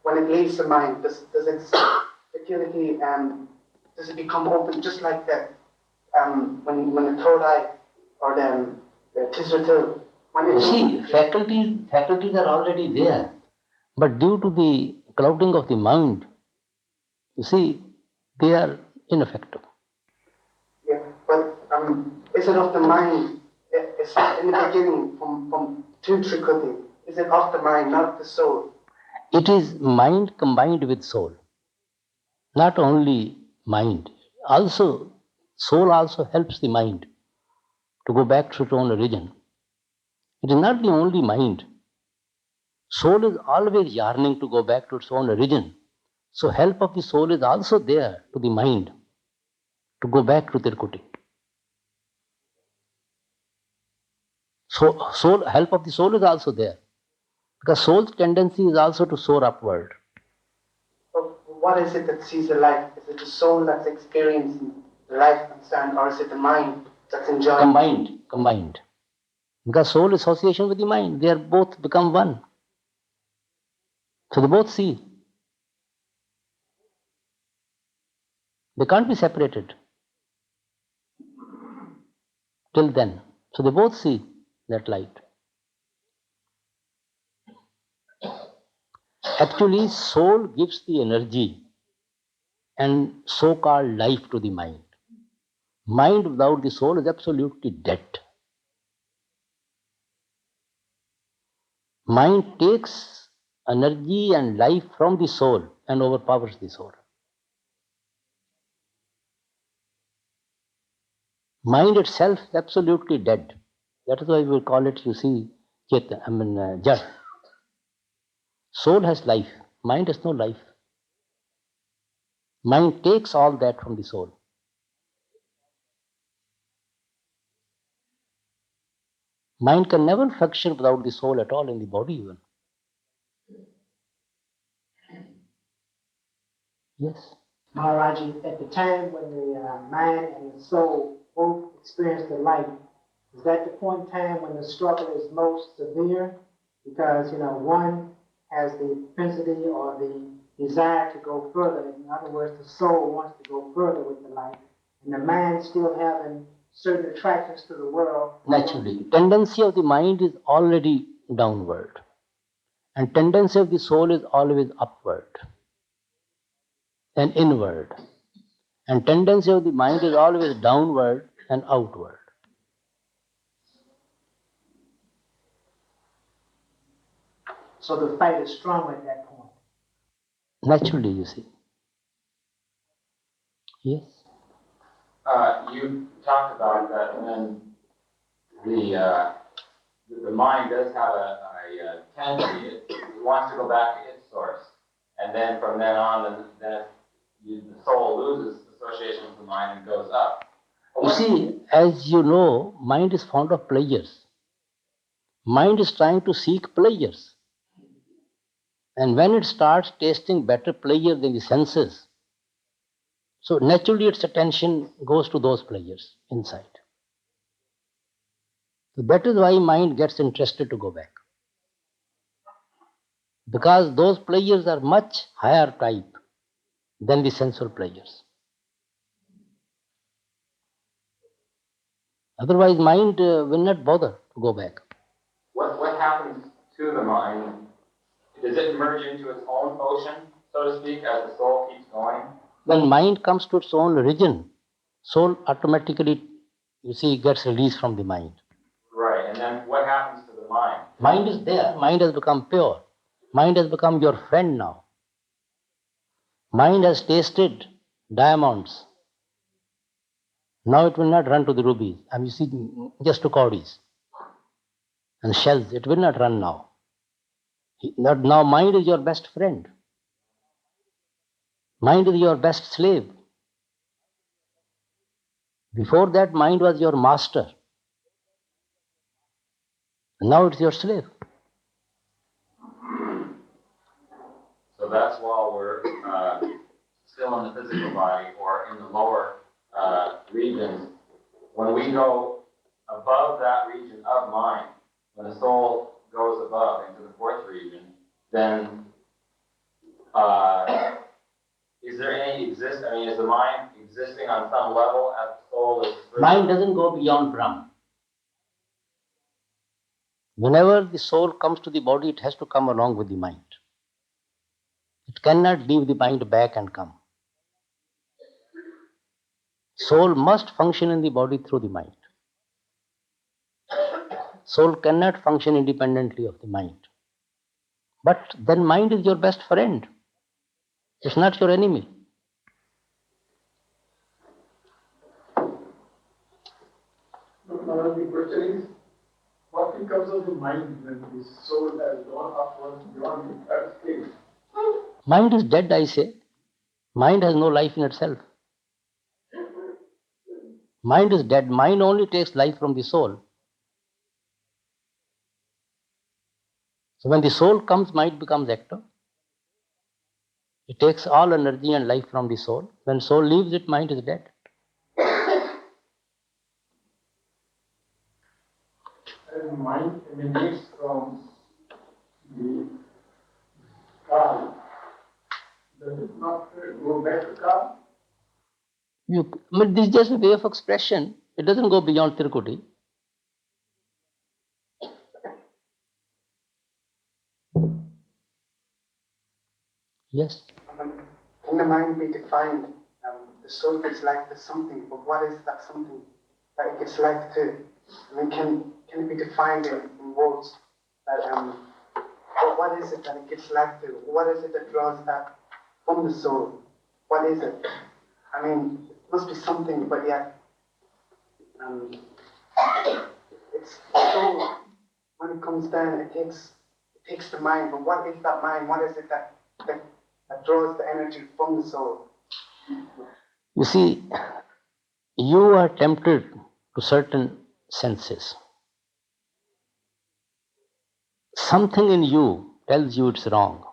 Speaker 10: when it leaves the mind? Does its faculty does it become open just like that? When the third eye or the tisratul, when it
Speaker 2: see, faculties are already there, but due to the clouding of the mind, you see, they are ineffective.
Speaker 10: Yeah, but is it of the mind? It's in the beginning from two Trikuti. Is it of the mind, not of the soul?
Speaker 2: It is mind combined with soul. Not only mind, also soul also helps the mind to go back to its own origin. It is not the only mind. Soul is always yearning to go back to its own origin. So help of the soul is also there to the mind to go back to Tirkuti. So help of the soul is also there. Because soul's tendency is also to soar upward.
Speaker 10: So what is it that sees the life? Is it the soul that's experiencing the life concern, or is it the mind that's enjoying?
Speaker 2: Combined. Because soul association with the mind, they are both become one. So they both see. They can't be separated till then. So they both see that light. Actually, soul gives the energy and so-called life to the mind. Mind without the soul is absolutely dead. Mind takes energy and life from the soul and overpowers the soul. Mind itself is absolutely dead. That is why we call it, you see, Jad. Soul has life, mind has no life. Mind takes all that from the soul. Mind can never function without the soul at all in the body even. Yes.
Speaker 10: Maharaji, at the time when the mind and the soul both experience the light, is that the point in time when the struggle is most severe? Because, one has the propensity or the desire to go further. In other words, the soul wants to go further with the light, and the mind still having certain attractions to the world.
Speaker 2: Naturally. Tendency of the mind is already downward, and tendency of the soul is always upward. and inward. And tendency of the mind is always downward and outward.
Speaker 10: So the fight is strong at that point.
Speaker 2: Naturally, you see. Yes.
Speaker 15: You talked about that when the mind does have a tendency, it wants to go back to its source, and then from then on, the soul loses association with the mind and goes up.
Speaker 2: You see, as you know, mind is fond of pleasures. Mind is trying to seek pleasures. And when it starts tasting better pleasure than the senses, so naturally its attention goes to those pleasures inside. So that is why mind gets interested to go back. Because those pleasures are much higher type than the sensual pleasures. Otherwise mind will not bother to go back.
Speaker 15: What happens to the mind? Does it merge into its own ocean, so to speak, as the soul keeps going?
Speaker 2: When mind comes to its own region, soul automatically, you see, gets released from the mind.
Speaker 15: Right, and then what happens to the mind?
Speaker 2: Mind is there, mind has become pure. Mind has become your friend now. Mind has tasted diamonds. Now it will not run to the rubies. You see, just to cowries and shells. It will not run now. Now mind is your best friend. Mind is your best slave. Before that, mind was your master. Now it's your slave.
Speaker 15: So that's while we're still in the physical body or in the lower regions. When we go above that region of mind, when the soul goes above into the fourth region, then is there any is the mind existing on some level as the soul is free?
Speaker 2: Mind doesn't go beyond Brahman. Whenever the soul comes to the body, it has to come along with the mind. It cannot leave the mind back and come. Soul must function in the body through the mind. Soul cannot function independently of the mind. But then mind is your best friend. It's not your enemy.
Speaker 12: Now the question is, what becomes of the mind when the soul has gone upwards beyond the third stage?
Speaker 2: Mind is dead, I say. Mind has no life in itself. Mind is dead. Mind only takes life from the soul. So when the soul comes, mind becomes active. It takes all energy and life from the soul. When soul leaves it, mind is dead.
Speaker 12: And mind emanates from the car. Does it not go back to car?
Speaker 2: This is just a way of expression. It doesn't go beyond Tirkuti. Yes.
Speaker 10: Can the mind be defined? The soul gets life to something, but what is that something that it gets life to? Can it be defined in words? That what is it that it gets life to? What is it that draws that from the soul? What is it? It must be something, but yet it's so. When it comes down, it takes the mind. But what is that mind? What is it that draws the energy from the soul?
Speaker 2: You see, you are tempted to certain senses. Something in you tells you it's wrong.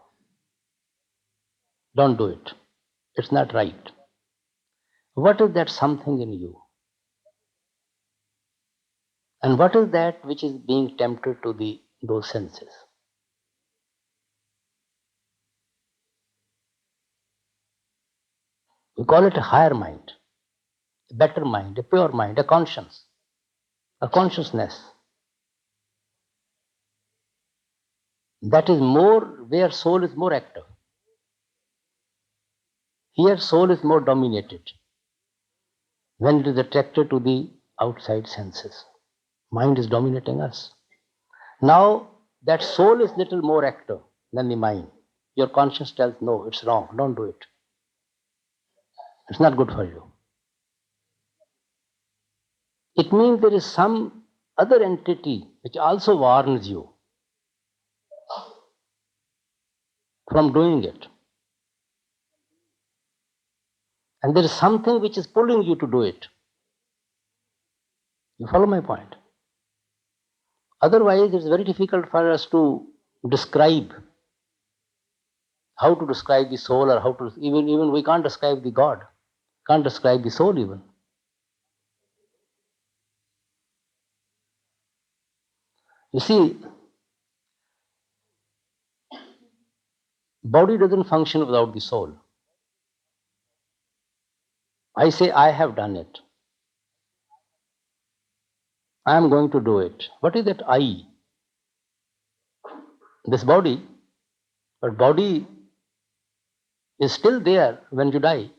Speaker 2: Don't do it. It's not right. What is that something in you? And what is that which is being tempted to those senses? We call it a higher mind, a better mind, a pure mind, a conscience, a consciousness. That is more, where soul is more active. Here soul is more dominated when it is attracted to the outside senses. Mind is dominating us. Now that soul is little more active than the mind. Your conscience tells, no, it's wrong, don't do it. It's not good for you. It means there is some other entity which also warns you from doing it. And there is something which is pulling you to do it. You follow my point? Otherwise, it's very difficult for us to describe how to describe the soul, or how to even we can't describe the God, can't describe the soul even. You see, body doesn't function without the soul. I say, I have done it. I am going to do it. What is that I? This body, but body is still there when you die.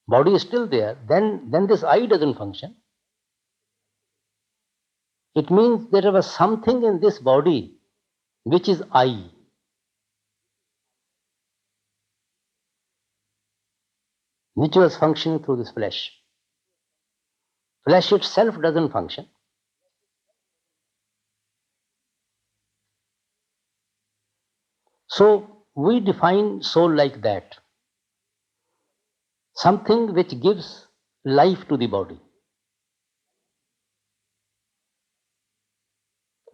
Speaker 2: Body is still there, then this I doesn't function. It means there was something in this body which is I. Which was functioning through this flesh. Flesh itself doesn't function. So we define soul like that. Something which gives life to the body,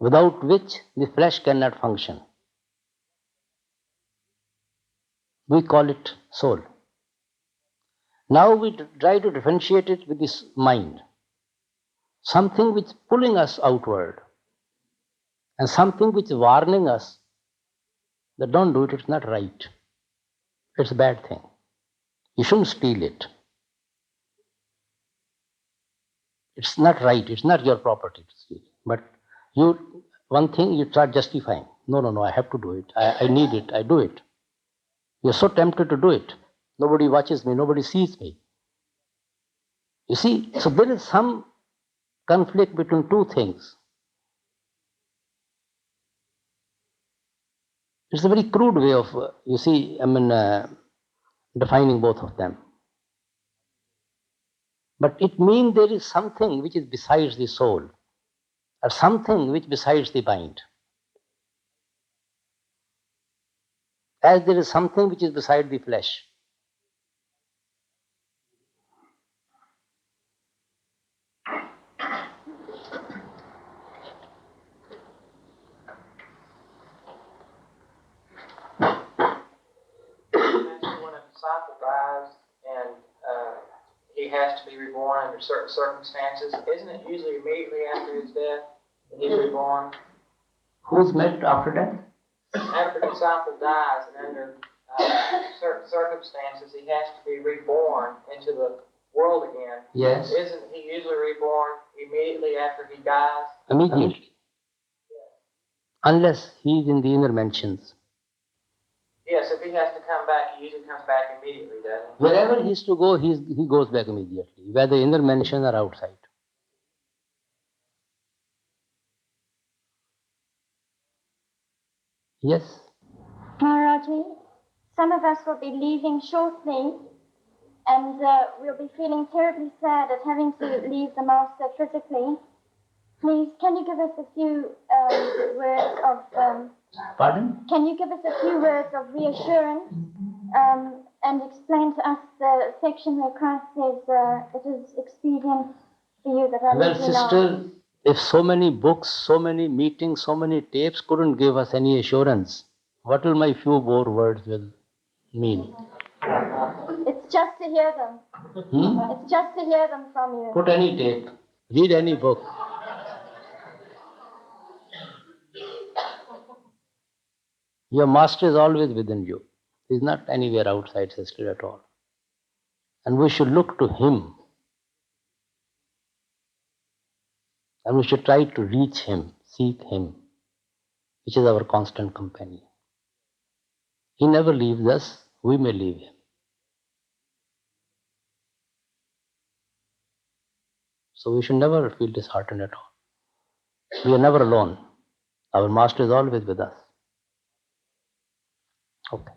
Speaker 2: without which the flesh cannot function. We call it soul. Now we try to differentiate it with this mind. Something which is pulling us outward, and something which is warning us that don't do it, it's not right. It's a bad thing. You shouldn't steal it. It's not right, it's not your property to steal. But one thing you start justifying. No, I have to do it. I need it, I do it. You're so tempted to do it. Nobody watches me, nobody sees me. You see, so there is some conflict between two things. It's a very crude way of, defining both of them. But it means there is something which is besides the soul, or something which besides the mind. As there is something which is beside the flesh.
Speaker 15: When a disciple dies and he has to be reborn under certain circumstances, isn't it usually immediately after his death that he's reborn?
Speaker 2: Who's met after death?
Speaker 15: After the disciple dies and under certain circumstances, he has to be reborn into the world again.
Speaker 2: Yes.
Speaker 15: Isn't he usually reborn immediately after he dies?
Speaker 2: Immediately. Unless he is in the inner mansions.
Speaker 15: Yes, if he has to come back, he usually comes back immediately, doesn't he?
Speaker 2: Wherever he is to go, he goes back immediately, whether inner mansion or outside. Yes.
Speaker 18: Maharaji, some of us will be leaving shortly, and we'll be feeling terribly sad at having to leave the Master physically. Please, can you give us a few words of...
Speaker 2: Pardon?
Speaker 18: Can you give us a few words of reassurance and explain to us the section where Christ says it is expedient for you that I
Speaker 2: Well,
Speaker 18: let you
Speaker 2: sister,
Speaker 18: know.
Speaker 2: if so many books, so many meetings, so many tapes couldn't give us any assurance, what will my few more words will mean?
Speaker 18: It's just to hear them. It's just to hear them from you.
Speaker 2: Put any tape, read any book. Your master is always within you. He is not anywhere outside, sister, at all. And we should look to him. And we should try to reach him, seek him, which is our constant companion. He never leaves us we may leave him. So we should never feel disheartened at all. We are never alone. Our Master is always with us. Okay.